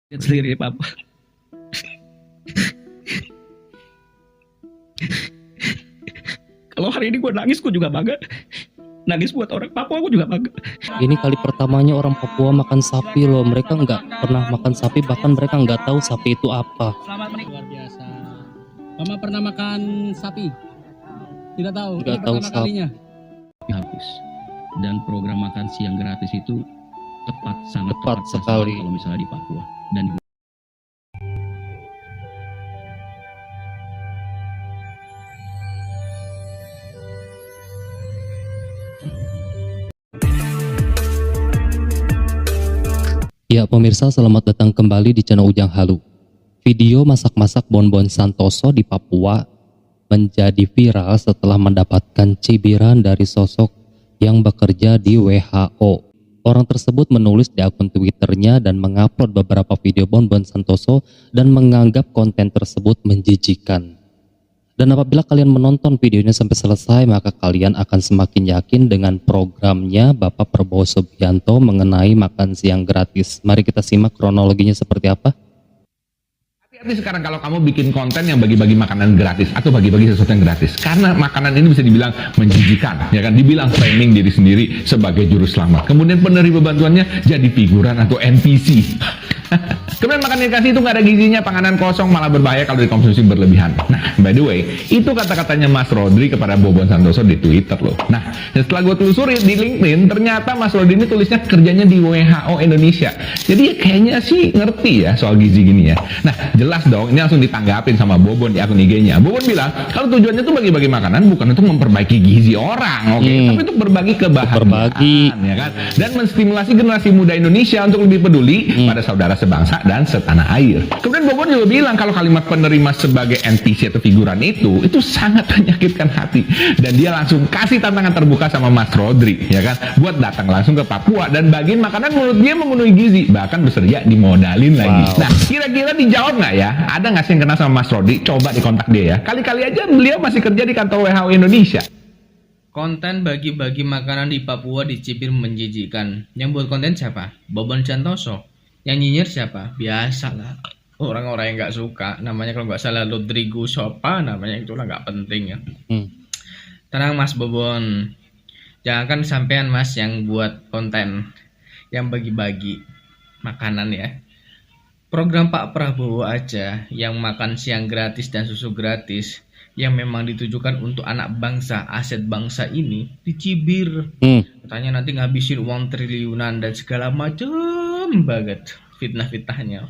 Lihat sendiri Papa. Kalau hari ini gue nangis, gue juga bangga. Nangis buat orang Papua, gue juga bangga. Ini kali pertamanya orang Papua makan sapi loh. Mereka nggak pernah makan sapi, bahkan mereka nggak tahu sapi itu apa. Selamat menikmati. Luar biasa. Mama pernah makan sapi? Tidak tahu. Nggak Ini tahu pertama sapi. kalinya. Hapus. Dan program makan siang gratis itu sangat Tepat sekali. kalau misalnya di Papua. Dan Ya pemirsa, selamat datang kembali di channel Ujang Halu. Video masak-masak bonbon Santoso di Papua menjadi viral setelah mendapatkan cibiran dari sosok yang bekerja di WHO. Orang tersebut menulis di akun Twitternya dan mengupload beberapa video bonbon Santoso dan menganggap konten tersebut menjijikan. Dan apabila kalian menonton videonya sampai selesai, maka kalian akan semakin yakin dengan programnya Bapak Prabowo Subianto mengenai makan siang gratis. Mari kita simak kronologinya seperti apa. Hati-hati sekarang kalau kamu bikin konten yang bagi-bagi makanan gratis atau bagi-bagi sesuatu yang gratis, karena makanan ini bisa dibilang menjijikan, ya kan? Dibilang framing diri sendiri sebagai juru selamat. Kemudian penerima bantuannya jadi figuran atau NPC. Kemudian makan dikasih itu nggak ada gizinya, panganan kosong, malah berbahaya kalau dikonsumsi berlebihan. Nah, by the way, itu kata-katanya Mas Rodri kepada Bobon Santoso di Twitter loh. Nah, setelah gue telusuri di LinkedIn, ternyata Mas Rodri ini tulisnya kerjanya di WHO Indonesia. Jadi ya kayaknya sih ngerti ya soal gizi gini ya. Nah, jelas dong, ini langsung ditanggapin sama Bobon di akun IG-nya. Bobon bilang, kalau tujuannya tuh bagi-bagi makanan bukan untuk memperbaiki gizi orang, oke? Tapi untuk berbagi kebahagiaan, ya kan? Dan menstimulasi generasi muda Indonesia untuk lebih peduli pada saudara sebangsa dan setanah air. Kemudian Bobon juga bilang kalau kalimat penerima sebagai NPC atau figuran itu sangat menyakitkan hati. Dan dia langsung kasih tantangan terbuka sama Mas Rodri, ya kan? Buat datang langsung ke Papua dan bagiin makanan menurut dia memenuhi gizi, bahkan bersedia dimodalin lagi. Nah, kira-kira dijawab nggak ya? Ada nggak sih yang kenal sama Mas Rodri? Coba dikontak dia ya. Kali-kali aja beliau masih kerja di kantor WHO Indonesia. Konten bagi-bagi makanan di Papua dicibir menjijikan. Yang buat konten siapa? Bobon Santoso. Yang nyinyir siapa? Biasalah. Orang-orang yang nggak suka. Namanya kalau nggak salah Rodrigo Sopa. Namanya itulah nggak penting ya. Tenang Mas Bobon. Jangan sampean Mas yang buat konten. Yang bagi-bagi makanan ya. Program Pak Prabowo aja yang makan siang gratis dan susu gratis yang memang ditujukan untuk anak bangsa, aset bangsa ini dicibir. Katanya nanti ngabisin uang triliunan dan segala macam banget fitnah-fitnahnya.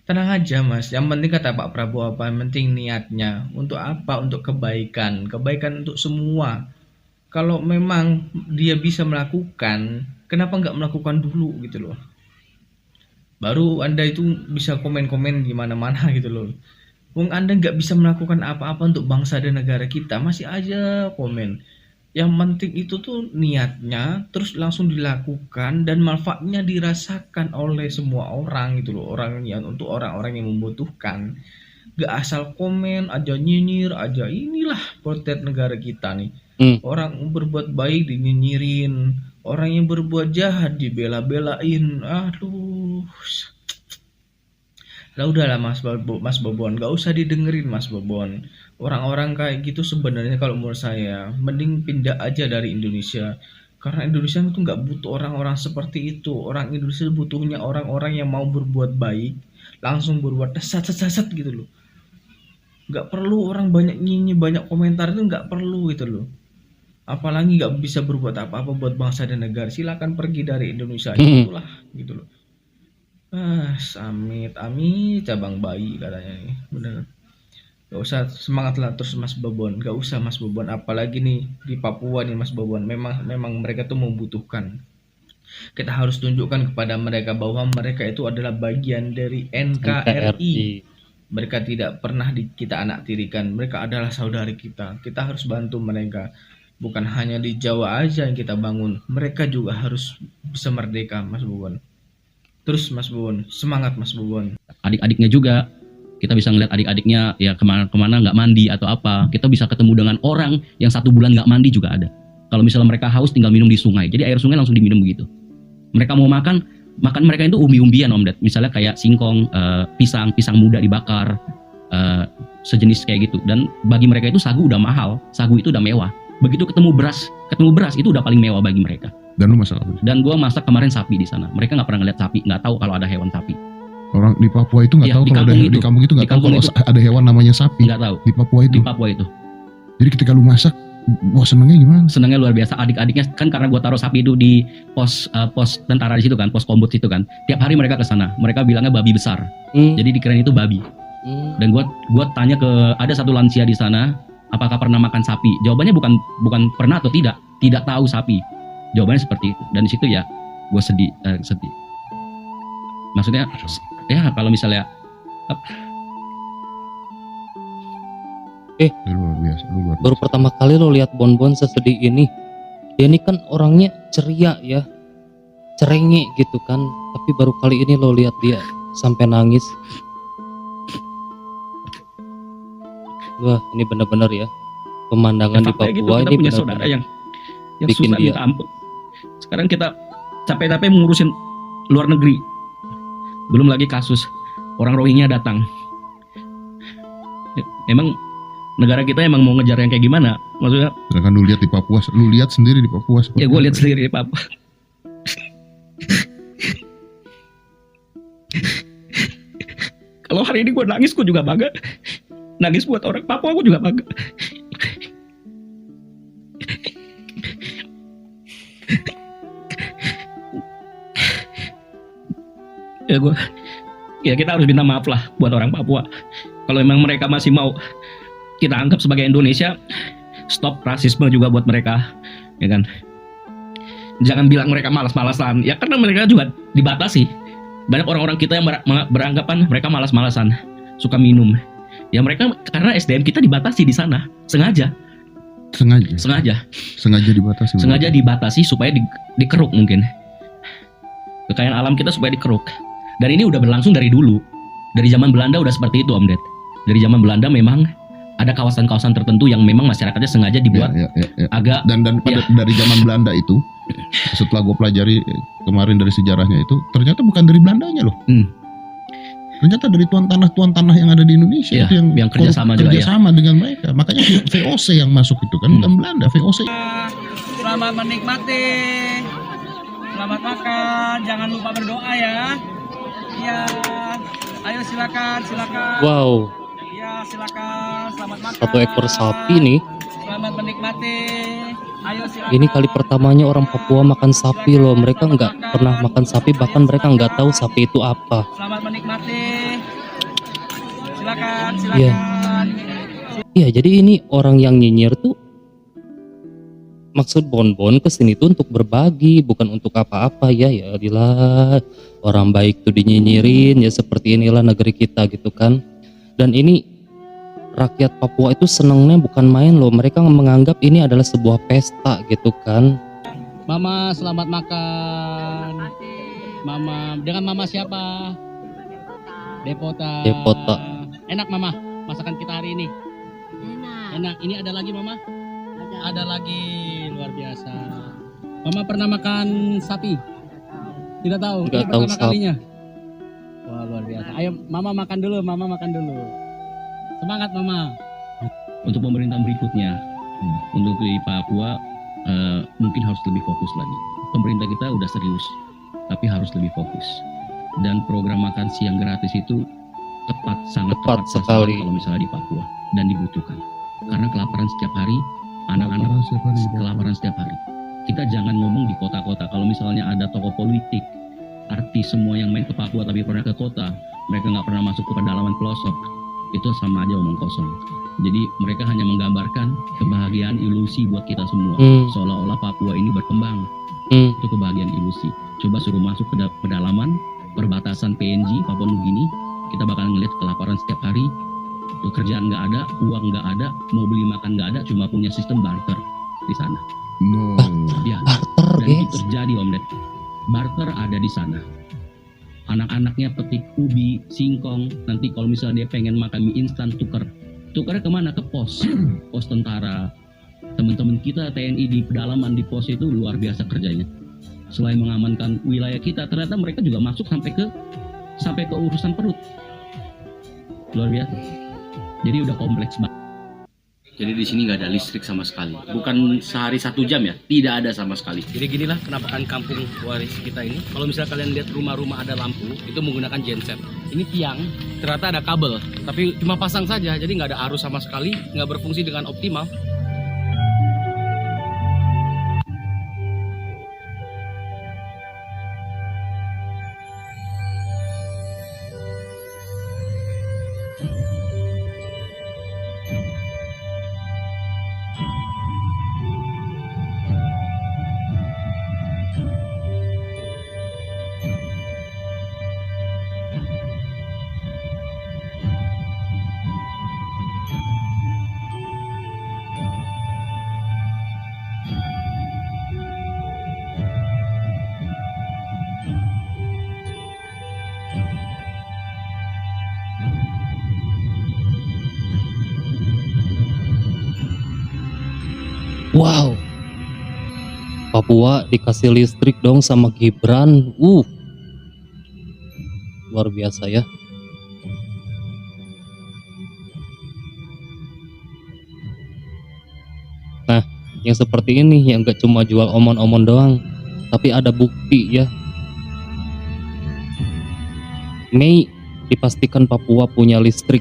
Tenang aja Mas, yang penting kata Pak Prabowo apa? Yang penting niatnya untuk apa? Untuk kebaikan, kebaikan untuk semua. Kalau memang dia bisa melakukan, kenapa nggak melakukan dulu gitu loh? Baru Anda itu bisa komen-komen di mana-mana gitu loh. Wong Anda nggak bisa melakukan apa-apa untuk bangsa dan negara kita, masih aja komen. Yang penting itu tuh niatnya, terus langsung dilakukan dan manfaatnya dirasakan oleh semua orang gitu loh. Orang yang untuk orang-orang yang membutuhkan. Gak asal komen aja, nyinyir aja, inilah potret negara kita nih. Orang berbuat baik dinyinyirin, orang yang berbuat jahat dibela-belain. Aduh. Lah udahlah Mas Bobon, gak usah didengerin Mas Bobon. Orang-orang kayak gitu sebenarnya kalau menurut saya mending pindah aja dari Indonesia. Karena Indonesia itu nggak butuh orang-orang seperti itu. Orang Indonesia butuhnya orang-orang yang mau berbuat baik, langsung berbuat sat gitu loh. Nggak perlu orang banyak nyinyir, banyak komentar itu nggak perlu gitu loh. Apalagi nggak bisa berbuat apa-apa buat bangsa dan negara. Silakan pergi dari Indonesia itulah gitu loh. Amit cabang bayi katanya nih, bener. Gak usah semangat lah terus Mas Bobon, gak usah Mas Bobon, apalagi nih di Papua nih Mas Bobon, memang mereka tuh membutuhkan. Kita harus tunjukkan kepada mereka bahwa mereka itu adalah bagian dari NKRI. Mereka tidak pernah kita anak tirikan, mereka adalah saudari kita. Kita harus bantu mereka. Bukan hanya di Jawa aja yang kita bangun, mereka juga harus bisa merdeka Mas Bobon. Terus Mas Bobon, semangat Mas Bobon. adik-adiknya juga, kita bisa ngeliat adik-adiknya ya kemana nggak mandi atau apa. Kita bisa ketemu dengan orang yang 1 bulan nggak mandi juga ada. Kalau misalnya mereka haus tinggal minum di sungai. Jadi air sungai langsung diminum begitu. Mereka mau makan makan mereka itu umbi-umbian Om Ded. Misalnya kayak singkong, pisang muda dibakar, sejenis kayak gitu. Dan bagi mereka itu sagu udah mahal, sagu itu udah mewah. Begitu ketemu beras itu udah paling mewah bagi mereka. Dan lu masak apa? Dan gue masak kemarin sapi di sana. Mereka nggak pernah ngeliat sapi, nggak tahu kalau ada hewan sapi. Orang di Papua itu nggak Iya, tahu di kalau kampung itu. di kampung itu nggak Di tahu kampung kalau itu. ada hewan namanya sapi. Nggak tahu. Di Papua itu. Di Papua itu. Jadi ketika lu masak, wah senengnya gimana? Senangnya luar biasa. Adik-adiknya kan karena gue taruh sapi itu di pos tentara di situ kan, pos kombut situ kan. Tiap hari mereka ke sana. Mereka bilangnya babi besar. Jadi dikirain itu babi. Dan gue tanya ke ada satu lansia di sana, apakah pernah makan sapi? Jawabannya bukan pernah atau tidak tahu sapi. Jawabannya seperti itu. Dan di situ ya gue sedih. Maksudnya ya kalau misalnya Lu luar biasa, lu luar biasa. Baru pertama kali lo lihat Bonbon sesedih ini. Dia ini kan orangnya ceria ya, cerenge gitu kan. Tapi baru kali ini lo lihat dia sampai nangis. Wah, ini benar-benar ya pemandangan di faktanya Papua kita ini punya saudara benar-benar yang bikin susah dia. minta ampun. Sekarang kita capek-capek mengurusin luar negeri. Belum lagi kasus orang Rohingya datang. Emang negara kita emang mau ngejar yang kayak gimana? Maksudnya Sedangkan lu lihat di Papua, lu lihat sendiri di Papua. ya gue lihat sendiri di Papua. Kalau hari ini gue nangis, gue juga bangga. Nangis buat orang Papua, gue juga bangga. Ya kita harus minta maaf lah buat orang Papua. Kalau emang mereka masih mau kita anggap sebagai Indonesia, stop rasisme juga buat mereka, ya kan? Jangan bilang mereka malas-malasan, ya karena mereka juga dibatasi. Banyak orang-orang kita yang beranggapan mereka malas-malasan, suka minum. Ya mereka karena SDM kita dibatasi di sana, sengaja dibatasi. sengaja dibatasi supaya dikeruk mungkin. Kekayaan alam kita supaya dikeruk. Dan ini udah berlangsung dari dulu. Dari zaman Belanda udah seperti itu Om Ded. Dari zaman Belanda memang ada kawasan-kawasan tertentu yang memang masyarakatnya sengaja dibuat Ya. agak Dan dari zaman Belanda itu, setelah gue pelajari kemarin dari sejarahnya itu, ternyata bukan dari Belandanya loh. Ternyata dari tuan tanah yang ada di Indonesia Iya, itu yang kerjasama juga, kerjasama dengan mereka. Makanya VOC yang masuk itu kan bukan Belanda, VOC. Selamat menikmati. Selamat makan. Jangan lupa berdoa ya. Iya. Ayo silakan. Wow, Iya, silakan. Selamat makan. satu ekor sapi nih. Selamat menikmati. Ayo silakan. Ini kali pertamanya orang Papua makan sapi loh. Mereka nggak pernah makan sapi, bahkan mereka nggak tahu sapi itu apa. Selamat menikmati. Silakan. Iya. Iya, jadi ini orang yang nyinyir tuh maksud Bonbon kesini tuh untuk berbagi, bukan untuk apa-apa ya. Ya adilah, orang baik tuh dinyinyirin ya, seperti inilah negeri kita gitu kan. Dan ini rakyat Papua itu senengnya bukan main loh, mereka menganggap ini adalah sebuah pesta gitu kan. Mama selamat makan. Mama dengan mama siapa? Depota. Depota. Enak mama masakan kita hari ini. Enak. Ini ada lagi mama? Ada lagi, luar biasa. Mama pernah makan sapi? Tidak tahu. Tidak Ini tahu pertama kalinya. Wah luar biasa. Ayo mama makan dulu. Semangat mama. untuk pemerintah berikutnya. Untuk di Papua mungkin harus lebih fokus lagi. Pemerintah kita udah serius, tapi harus lebih fokus. Dan program makan siang gratis itu sangat tepat sekali kalau misalnya di Papua, dan dibutuhkan. Karena kelaparan setiap hari, anak-anak kelaparan setiap hari. Kita jangan ngomong di kota-kota. Kalau misalnya ada tokoh politik, artis semua yang main ke Papua tapi pernah ke kota, mereka nggak pernah masuk ke pedalaman pelosok, itu sama aja omong kosong. Jadi mereka hanya menggambarkan kebahagiaan ilusi buat kita semua, seolah-olah Papua ini berkembang. Itu kebahagiaan ilusi. Coba suruh masuk ke pedalaman perbatasan PNG Papua Nugini, kita bakal ngeliat kelaparan setiap hari, pekerjaan nggak ada, uang nggak ada, mau beli makan nggak ada, cuma punya sistem barter di sana. Ya, barter dan guys. itu terjadi Om Ded. Barter ada di sana. Anak-anaknya petik ubi, singkong. Nanti kalau misalnya dia pengen makan mie instan, tukernya kemana? Ke pos tentara. Teman-teman kita TNI di pedalaman di pos itu luar biasa kerjanya. selain mengamankan wilayah kita, ternyata mereka juga masuk sampai ke urusan perut. Luar biasa. Jadi udah kompleks banget. Jadi di sini nggak ada listrik sama sekali. Bukan sehari 1 jam ya, tidak ada sama sekali. Jadi ginilah penampakan kampung waris kita ini. Kalau misalnya kalian lihat rumah-rumah ada lampu, itu menggunakan genset. Ini tiang, ternyata ada kabel, tapi cuma pasang saja, jadi nggak ada arus sama sekali, nggak berfungsi dengan optimal. Wow, Papua dikasih listrik dong sama Gibran. Luar biasa ya. Nah, yang seperti ini yang gak cuma jual omon-omon doang, tapi ada bukti ya. Mei dipastikan Papua punya listrik.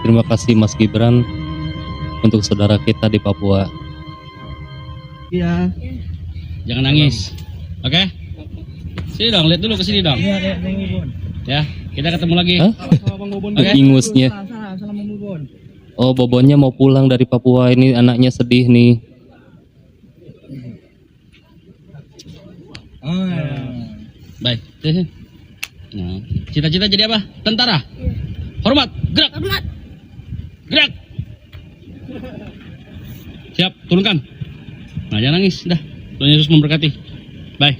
Terima kasih Mas Gibran untuk saudara kita di Papua. Iya. Jangan nangis, oke? Sini dong, lihat dulu ke sini dong. Iya, lihat Bang Bubun. Ya, kita ketemu lagi. Hah? Sama Bang Bubun. Oke. Ingusnya. Salam Bang Bubun. Oh, Bobonnya mau pulang dari Papua, ini anaknya sedih nih. Oh, ya. Baik, sini. Nah, cita-cita jadi apa? Tentara. Hormat, gerak. Gerak. Siap, turunkan. Nah, jangan nangis, dah. Tuhan Yesus memberkati. Bye.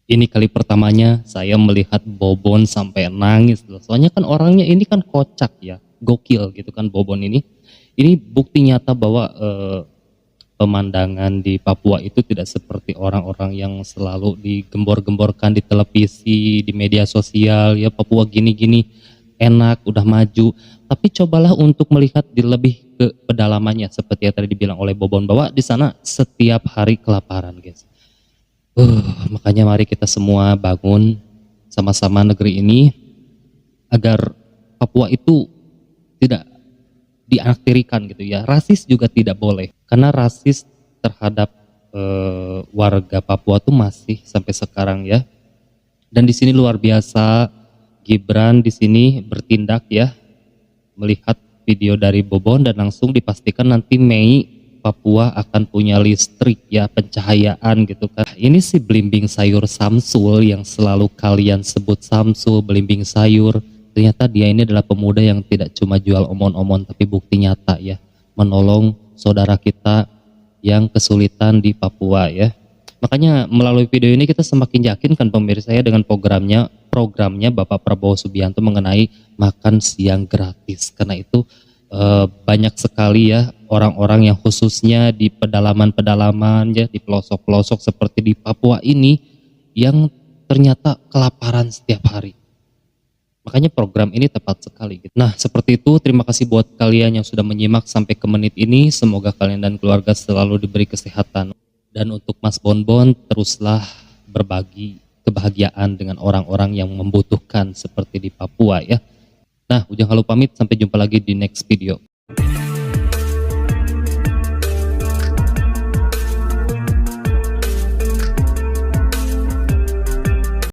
Ini kali pertamanya saya melihat Bobon sampai nangis loh. Soalnya kan orangnya ini kan kocak ya, gokil gitu kan Bobon ini. Ini bukti nyata bahwa pemandangan di Papua itu tidak seperti orang-orang yang selalu digembor-gemborkan di televisi, di media sosial. Ya Papua gini-gini enak, udah maju. Tapi cobalah untuk melihat lebih ke pedalamannya seperti yang tadi dibilang oleh Bobon bahwa di sana setiap hari kelaparan, guys. Makanya mari kita semua bangun sama-sama negeri ini agar Papua itu tidak dianaktirikan gitu ya. Rasis juga tidak boleh karena rasis terhadap warga Papua tuh masih sampai sekarang ya. Dan di sini luar biasa Gibran di sini bertindak ya, melihat video dari Bobon dan langsung dipastikan nanti Mei Papua akan punya listrik ya, pencahayaan gitu kan. Ini sih belimbing sayur Samsul yang selalu kalian sebut Samsul, belimbing sayur. Ternyata dia ini adalah pemuda yang tidak cuma jual omon-omon tapi bukti nyata ya, menolong saudara kita yang kesulitan di Papua ya. Makanya melalui video ini kita semakin yakin kan pemirsa ya dengan programnya Bapak Prabowo Subianto mengenai makan siang gratis. Karena itu banyak sekali ya orang-orang yang khususnya di pedalaman-pedalaman ya, di pelosok-pelosok seperti di Papua ini yang ternyata kelaparan setiap hari. Makanya program ini tepat sekali gitu. Nah seperti itu, terima kasih buat kalian yang sudah menyimak sampai ke menit ini. Semoga kalian dan keluarga selalu diberi kesehatan. Dan untuk Mas Bonbon, teruslah berbagi kebahagiaan dengan orang-orang yang membutuhkan seperti di Papua ya. Nah, Ujang Halu pamit, sampai jumpa lagi di next video.